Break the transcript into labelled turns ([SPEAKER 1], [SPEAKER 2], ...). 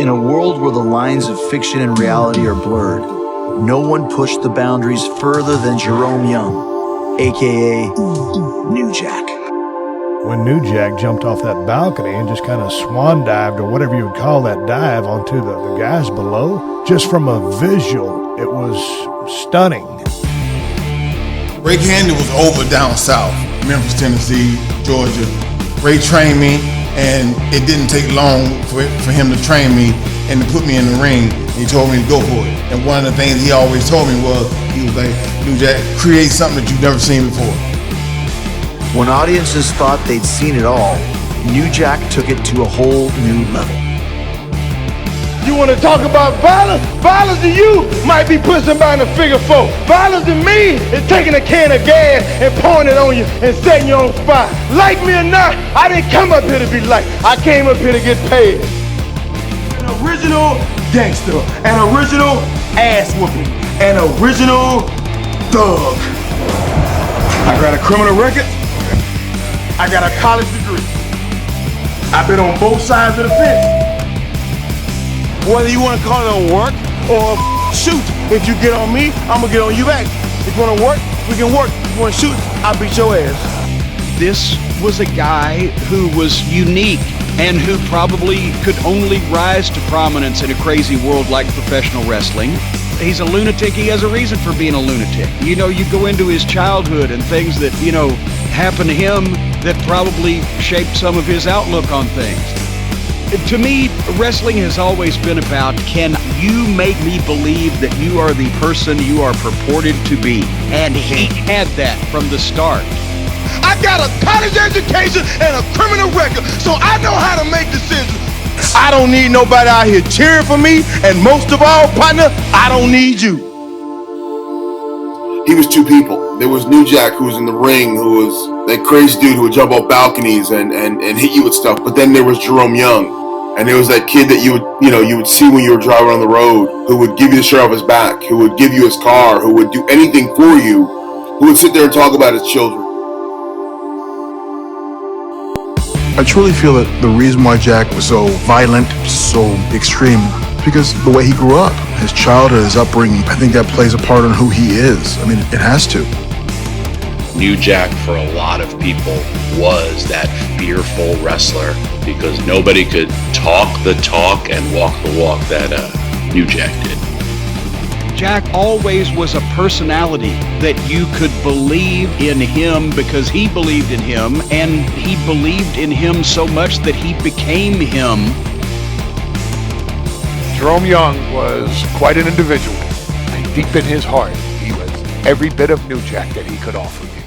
[SPEAKER 1] In a world where the lines of fiction and reality are blurred, no one pushed the boundaries further than Jerome Young, aka New Jack.
[SPEAKER 2] When New Jack jumped off that balcony and just kind of swan dived, or whatever you would call that dive, onto the guys below, just from a visual, it was stunning.
[SPEAKER 3] Break-handed was over down south, Memphis, Tennessee, Georgia. Ray trained me, and it didn't take long for him to train me and to put me in the ring. He told me to go for it. And one of the things he always told me was, he was like, New Jack, create something that you've never seen before.
[SPEAKER 1] When audiences thought they'd seen it all, New Jack took it to a whole new level.
[SPEAKER 4] You want to talk about violence? Violence to you might be putting somebody in a figure four. Violence to me is taking a can of gas and pouring it on you and setting you on fire. Like me or not, I didn't come up here to be liked. I came up here to get paid. An original gangster, an original ass whooping, an original thug. I got a criminal record. I got a college degree. I've been on both sides of the fence. Whether you want to call it a work or a shoot, if you get on me, I'm gonna get on you back. If you want to work, we can work. If you want to shoot, I'll beat your ass.
[SPEAKER 5] This was a guy who was unique and who probably could only rise to prominence in a crazy world like professional wrestling. He's a lunatic. He has a reason for being a lunatic. You know, you go into his childhood and things that, you know, happen to him that probably shaped some of his outlook on things. To me, wrestling has always been about, can you make me believe that you are the person you are purported to be? And he had that from the start.
[SPEAKER 4] I got a college education and a criminal record, so I know how to make decisions. I don't need nobody out here cheering for me, and most of all, partner, I don't need you.
[SPEAKER 6] He was two people. There was New Jack, who was in the ring, who was that crazy dude who would jump off balconies and hit you with stuff. But then there was Jerome Young. And there was that kid that you would see when you were driving on the road, who would give you the shirt off his back, who would give you his car, who would do anything for you, who would sit there and talk about his children.
[SPEAKER 7] I truly feel that the reason why Jack was so violent, so extreme, because the way he grew up, his childhood, his upbringing, I think that plays a part in who he is. I mean, it has to.
[SPEAKER 8] New Jack, for a lot of people, was that fearful wrestler because nobody could talk the talk and walk the walk that New Jack did.
[SPEAKER 5] Jack always was a personality that you could believe in him because he believed in him, and he believed in him so much that he became him.
[SPEAKER 9] Jerome Young was quite an individual, and deep in his heart, he was every bit of New Jack that he could offer you.